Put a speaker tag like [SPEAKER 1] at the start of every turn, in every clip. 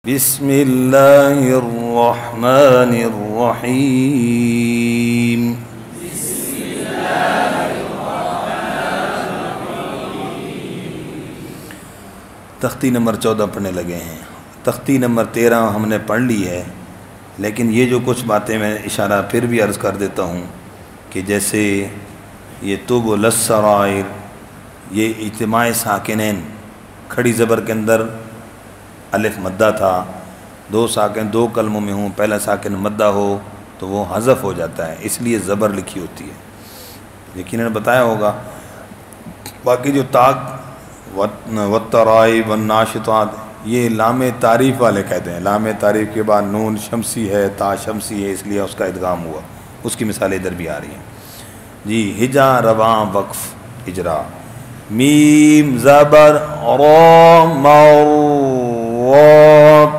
[SPEAKER 1] بسم اللہ الرحمن الرحیم تختی نمبر 14 پڑھنے لگے ہیں۔ تختی نمبر 13 ہم نے پڑھ لی ہے، لیکن یہ جو کچھ باتیں میں اشارہ پھر بھی عرض کر دیتا ہوں کہ جیسے یہ طب للسرائر، یہ اجتماع ساکنین، کھڑی زبر کے اندر الف مدہ تھا، دو ساکن دو کلموں میں ہوں، پہلا ساکن مدہ ہو تو وہ حذف ہو جاتا ہے، اس لیے زبر لکھی ہوتی ہے، یقیناً بتایا ہوگا۔ باقی جو تاک والترائی والناشطات، یہ لام تعریف والے کہتے ہیں، لام تعریف کے بعد نون شمسی ہے، تا شمسی ہے، اس لیے اس کا ادغام ہوا، اس کی مثالیں ادھر بھی آ رہی ہیں۔ جی ہجا رواں وقف اجرا، میم زبر را مر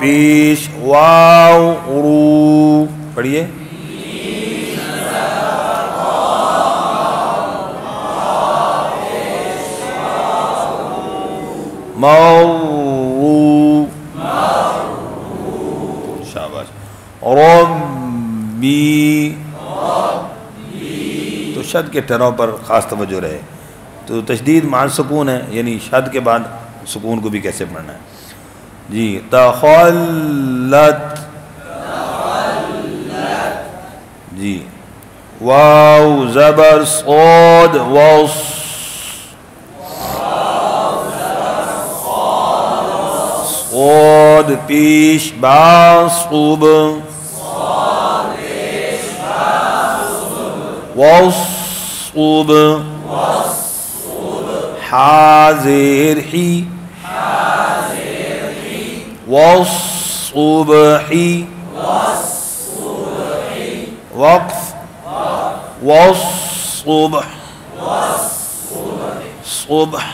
[SPEAKER 1] پیش واو رو، پڑھیے مرو، شاباش، ربی، تو شد کے ٹھہراؤ پر خاص توجہ رہے، تو تشدید مع سکون ہے، یعنی شد کے بعد سکون کو بھی کیسے پڑھنا ہے۔ جی تخلت، جی واو زبر صاد وص، صاد پیش با صوب، وصوب، حاضر حی، والصبحی، وقف، والصبح، صبح،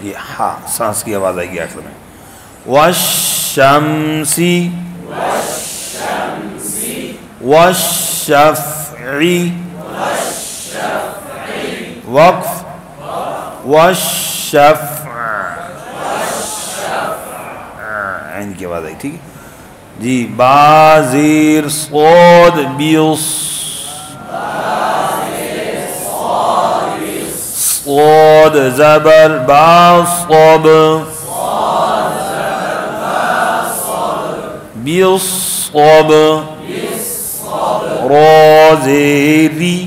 [SPEAKER 1] یہ ہاں سانس کی آواز آئے گی آخر میں، والشمسی، والشفعی، وقف، والشفع، عین کی آواز آئی، ٹھیک ہے جی۔ بازیر صاد بیص، صاد زبر با صاب، بیصاب، رازیری،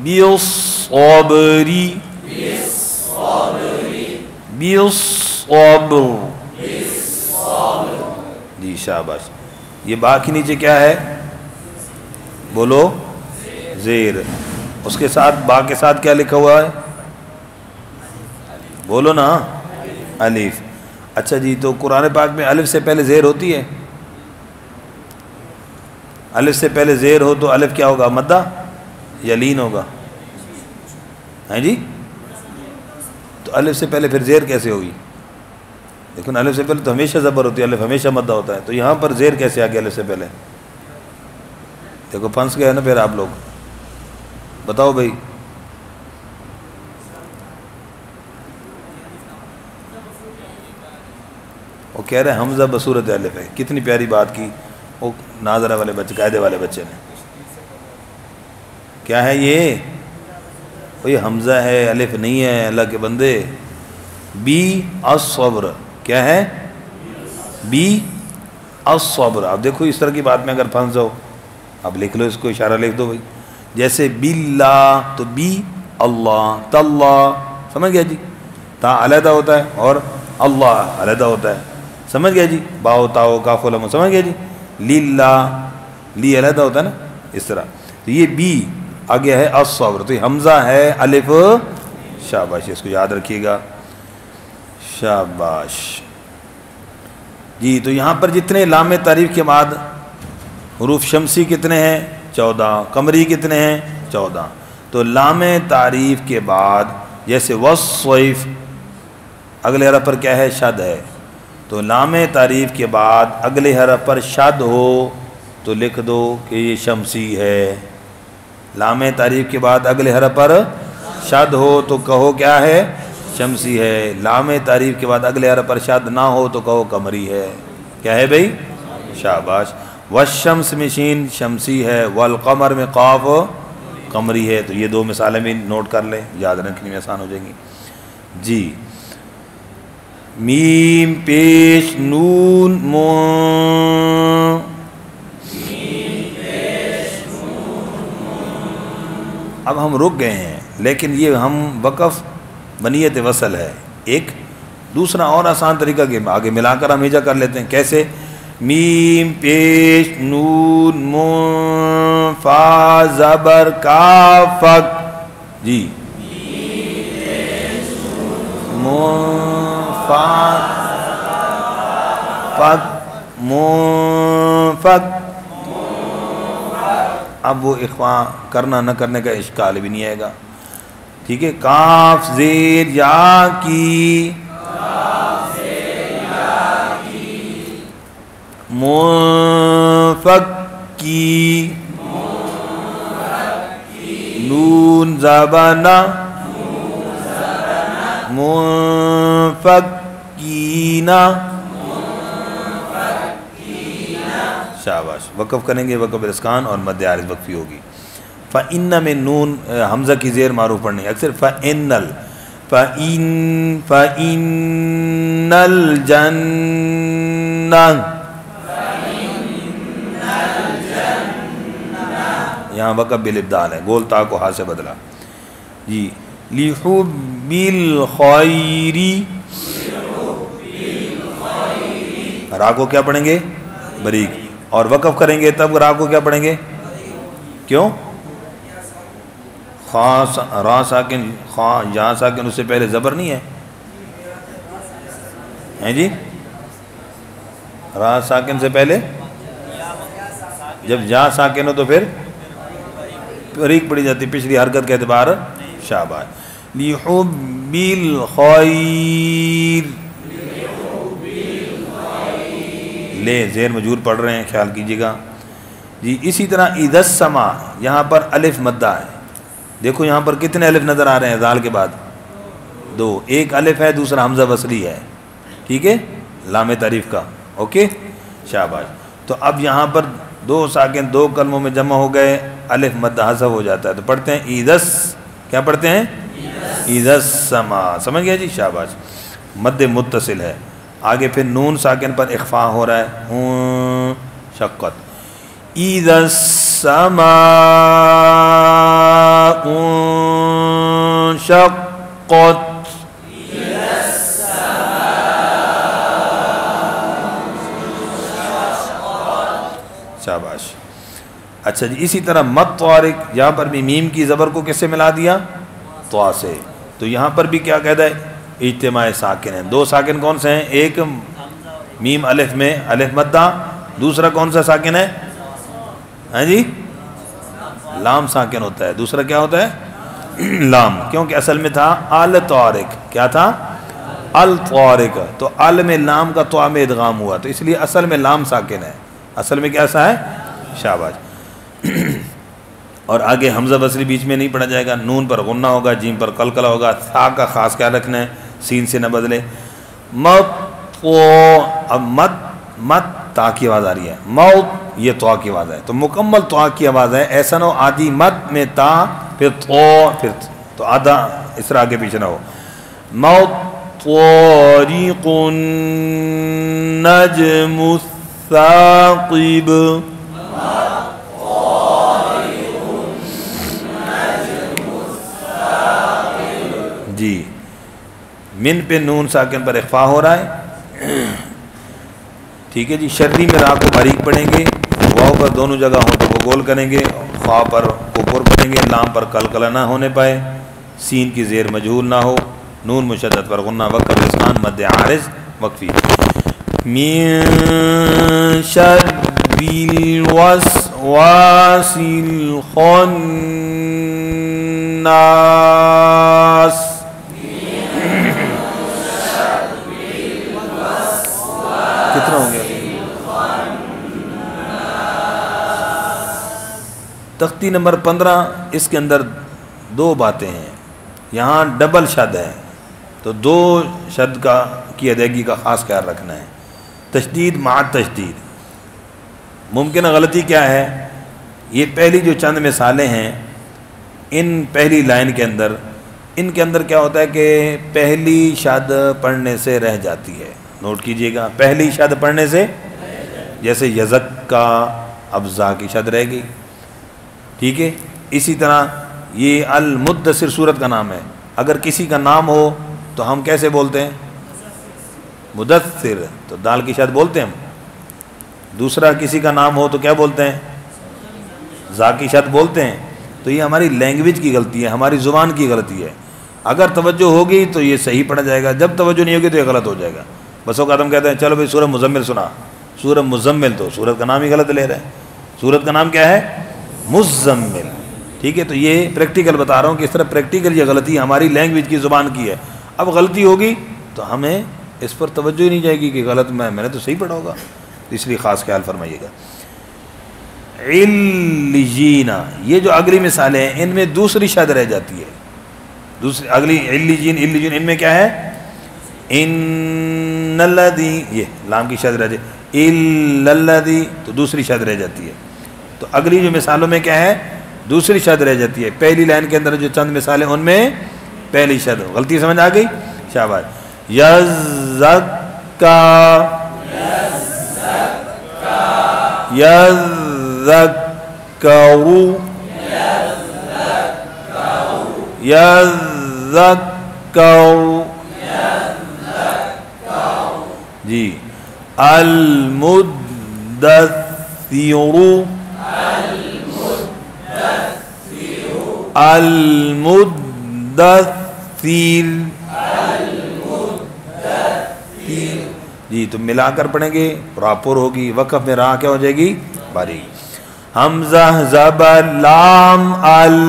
[SPEAKER 1] بیصابری، بیصابر، جی شاباش۔ یہ با کے نیچے کیا ہے بولو؟ زیر۔ اس کے ساتھ با کے ساتھ کیا لکھا ہوا ہے بولو نا؟ الف۔ اچھا جی، تو قرآن پاک میں الف سے پہلے زیر ہوتی ہے؟ الف سے پہلے زیر ہو تو الف کیا ہوگا؟ مدہ یا لین ہوگا؟ ہیں جی؟ تو الف سے پہلے پھر زیر کیسے ہوگی؟ لیکن الف سے پہلے تو ہمیشہ زبر ہوتی ہے، الف ہمیشہ مدہ ہوتا ہے، تو یہاں پر زیر کیسے آ گیا الف سے پہلے؟ دیکھو پھنس گئے نا پھر آپ لوگ، بتاؤ بھائی۔ وہ کہہ رہے ہیں حمزہ بصورت الف ہے، کتنی پیاری بات کی وہ ناظرہ والے بچے، قاعدے والے بچے نے۔ کیا ہے یہ؟ یہ حمزہ ہے، الف نہیں ہے اللہ کے بندے۔ بی الصبر، کیا ہے؟ بی الصبر۔ اب دیکھو اس طرح کی بات میں اگر پھنس جاؤ، اب لکھ لو اس کو، اشارہ لکھ دو بھائی، جیسے باللہ تو بی اللہ، تاللہ، سمجھ گیا جی؟ تا علیحدہ ہوتا ہے اور اللہ علیحدہ ہوتا ہے، سمجھ گیا جی؟ باؤ تاؤ کاف لام، سمجھ گیا جی؟ للہ، لی علیحدہ ہوتا ہے نا، اس طرح۔ تو یہ بی آگے ہے الصبر، تو یہ حمزہ ہے الف، شاباش، اس کو یاد رکھیے گا، شاباش جی۔ تو یہاں پر جتنے لام تعریف کے بعد حروف شمسی کتنے ہیں؟ 14، قمری کتنے ہیں؟ 14۔ تو لام تعریف کے بعد جیسے والصیف، اگلے حرف پر کیا ہے؟ شد ہے، تو لام تعریف کے بعد اگلے حرف پر شد ہو تو لکھ دو کہ یہ شمسی ہے۔ لام تعریف کے بعد اگلے حرف پر شد ہو تو کہو کیا ہے؟ شمسی ہے. لام تعریف کے بعد اگلے حرف پر شد نہ ہو تو کہو قمری ہے. کیا ہے بھائی؟ شاباش. والشمس میں شین شمسی ہے، والقمر میں قاف قمری ہے. تو یہ دو مثالیں بھی نوٹ کر لیں، یاد رکھنے میں آسان ہو جائیں گی. جی میم پیش نون اب ہم رک گئے ہیں، لیکن یہ ہم وقف بنیت وصل ہے. ایک دوسرا اور آسان طریقہ کہ آگے ملا کر ہم ہجا کر لیتے ہیں. کیسے؟ میم پیش نون فا زبر کاف جی فا فک. اب وہ اخفاء کرنا نہ کرنے کا اشکال بھی نہیں آئے گا. ٹھیک ہے. کاف زیر یا کی منفک کی نون زبانہ منفکینا. شاباش. وقف کریں گے، وقف اسکان اور مد عارض وقفی ہوگی. فَإِنَّ میں نون حمزہ کی زیر معروف پڑھنے اکثر. فَإِنَّ الْجَنَّةَ یہاں وقف بالابدال ہے، گول تا کو ہا سے بدلا. جی لِحُبِّ الْخَيْرِ را کو کیا پڑھیں گے؟ بریک. اور وقف کریں گے تب را کو کیا پڑھیں گے؟ کیوں؟ خاص را ساکن یہاں ساکن اس سے پہلے زبر نہیں ہے جی. را ساکن سے پہلے جب یا ساکن ہو تو پھر بریک پڑی جاتی پچھلی حرکت کے اعتبار. شاباش. لِحُبِّ الْخَيْرِ لے زیر مجور پڑھ رہے ہیں، خیال کیجئے گا. جی اسی طرح اِذَا السَّمَاء یہاں پر الف مدہ ہے. دیکھو یہاں پر کتنے الف نظر آ رہے ہیں ذال کے بعد؟ دو. ایک الف ہے، دوسرا حمزہ وصلی ہے. ٹھیک ہے، لام تعریف کا. اوکے شاباش. تو اب یہاں پر دو ساکن دو کلموں میں جمع ہو گئے، الف مدہ حذف ہو جاتا ہے. تو پڑھتے ہیں ایدس، کیا پڑھتے ہیں؟ اِذَا السَّمَاء. سمجھ گیا جی؟ شاباش. مد متصل ہے. آگے پھر نون ساکن پر اخفاء ہو رہا ہے، شقت. اِذَا السَّمَاءُ انشَقَّتْ شاباش. اچھا جی اسی طرح مد طارق یہاں پر بھی میم کی زبر کو کس سے ملا دیا؟ طا سے. تو یہاں پر بھی کیا قاعدہ ہے؟ اجتماع ساکن ہیں. دو ساکن کون سے ہیں؟ ایک میم الف میں الف مدہ، دوسرا کون سا ساکن ہے؟ ہاں جی لام ساکن ہوتا ہے. دوسرا کیا ہوتا ہے؟ لام. کیونکہ اصل میں تھا الطارق. کیا تھا؟ الطارق. تو ال میں لام کا طا میں ادغام ہوا، تو اس لیے اصل میں لام ساکن ہے. اصل میں کیسا ہے؟ شاباش. اور آگے حمزہ وصلی بیچ میں نہیں پڑھا جائے گا. نون پر غنہ ہوگا، جیم پر قلقلہ ہوگا. تھا کا خاص کیا رکھنا ہے؟ سین سے نہ بدلے. مت اب مت تا کی آواز آ رہی ہے، موت یہ طا کی آواز ہے. تو مکمل طا کی آواز ہے. ایسا نہ ہو آدھی مت میں تا پھر پھر تو آدھا اس طرح آگے پیچھے نہ ہو. موت طارق النجم الثاقب. جی من پہ نون ساکن پر اخفاء ہو رہا ہے. ٹھیک ہے جی. شردی میں را کو باریک پڑھیں گے، واو پر دونوں جگہ ہوں تو وہ گول کریں گے، خا پر کوپر پڑھیں گے، لام پر قلقلہ نہ ہونے پائے، سین کی زیر مجہول نہ ہو، نون مشدد پر غنہ وقف اسکان مد عارض وقفی. من شر الوسواس الخناس. کتنا ہو گیا؟ تختی نمبر 15. اس کے اندر دو باتیں ہیں. یہاں ڈبل شد ہے، تو دو شد کی ادائیگی کا خاص خیال رکھنا ہے. تشدید مع تشدید. ممکنہ غلطی کیا ہے؟ یہ پہلی جو چند مثالیں ہیں ان پہلی لائن کے اندر، ان کے اندر کیا ہوتا ہے کہ پہلی شد پڑھنے سے رہ جاتی ہے. نوٹ کیجئے گا، پہلی شد پڑھنے سے، جیسے یزکا، اب زا کی شد رہ گئی. ٹھیک ہے. اسی طرح یہ المدثر سورت کا نام ہے، اگر کسی کا نام ہو تو ہم کیسے بولتے ہیں؟ مدثر، تو دال کی شد بولتے ہیں ہم. دوسرا کسی کا نام ہو تو کیا بولتے ہیں؟ زا کی شد بولتے ہیں. تو یہ ہماری لینگویج کی غلطی ہے، ہماری زبان کی غلطی ہے. اگر توجہ ہوگی تو یہ صحیح پڑھا جائے گا، جب توجہ نہیں ہوگی تو یہ غلط ہو جائے گا. بس اوقات ہم کہتے ہیں چلو بھائی سورہ مزمل سنا، سورہ مزمل، تو سورت کا نام ہی غلط لے رہے ہیں. سورت کا نام کیا ہے؟ مزمل. ٹھیک ہے. تو یہ پریکٹیکل بتا رہا ہوں کہ اس طرح پریکٹیکل یہ غلطی ہماری لینگویج کی زبان کی ہے. اب غلطی ہوگی تو ہمیں اس پر توجہ ہی نہیں جائے گی کہ غلط میں نے تو صحیح پڑھا ہوگا. اس لیے خاص خیال فرمائیے گا. علیجین، یہ جو اگلی مثالیں ہیں ان میں دوسری شد رہ جاتی ہے. دوسری اگلی علیجین، علیجین، ان میں کیا ہے؟ ان الذی، یہ لام کی شد رہ جاتی، الا الذی، تو دوسری شد رہ جاتی ہے. تو اگلی جو مثالوں میں کیا ہے؟ دوسری شد رہ جاتی ہے. پہلی لائن کے اندر جو چند مثالیں ان میں پہلی شد. غلطی سمجھ آ گئی؟ شاباش. یزکا، یذکرو، یذکرو، جی. المدثر، المدثر، جی. تو ملا کر پڑھیں گے پراپر ہوگی. وقف میں راہ کیا ہو جائے گی؟ باریک. حمزہ زبر لام ال،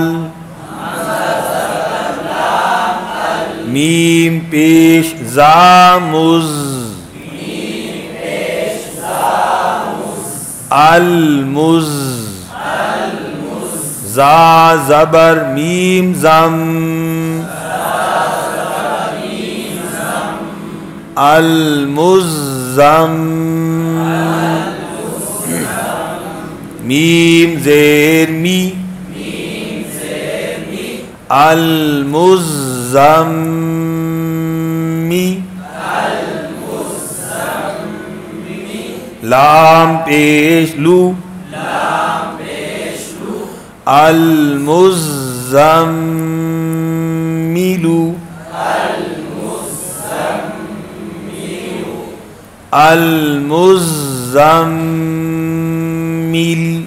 [SPEAKER 1] میم پیش زامز، المز، زا زبر میم زم، المزم، میم زیر می، المزمی، لام پیش لو، المزملو، المزمل.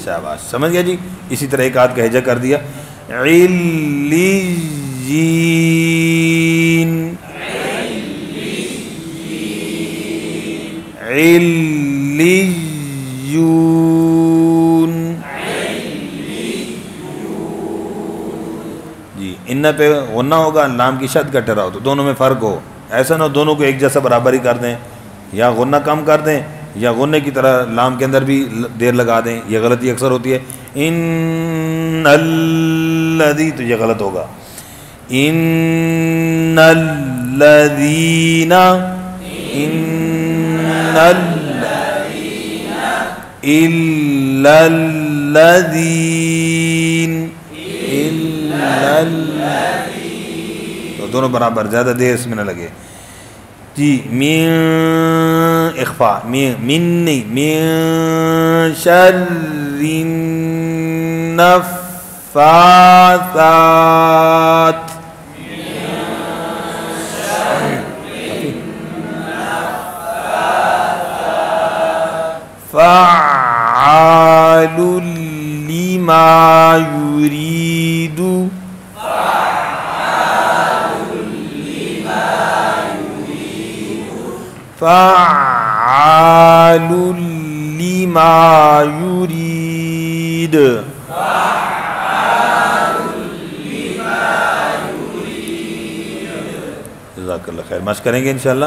[SPEAKER 1] شاباش. سمجھ گیا جی؟ اسی طرح ایک آدھ کا ہجا کر دیا. علیجین، علیجون، جی. ان پہ غنہ ہوگا، لام کی شد کا ٹھہرا ہو تو دونوں میں فرق ہو. ایسا نہ ہو دونوں کو ایک جیسا برابر ہی کر دیں، یا غنہ کم کر دیں یا غنہ کی طرح لام کے اندر بھی دیر لگا دیں. یہ غلطی اکثر ہوتی ہے. ان الذی، تو یہ غلط ہوگا. ان الذین، ان الا الذین، الا الذین، تو دونوں برابر، زیادہ دیر اس میں نہ لگے. جی. من اخفاء، من نہیں، من شر النفاثات، فعال لما يريد، فعال لما يريد. جزاک اللہ خیر. مشق کریں گے انشاءاللہ.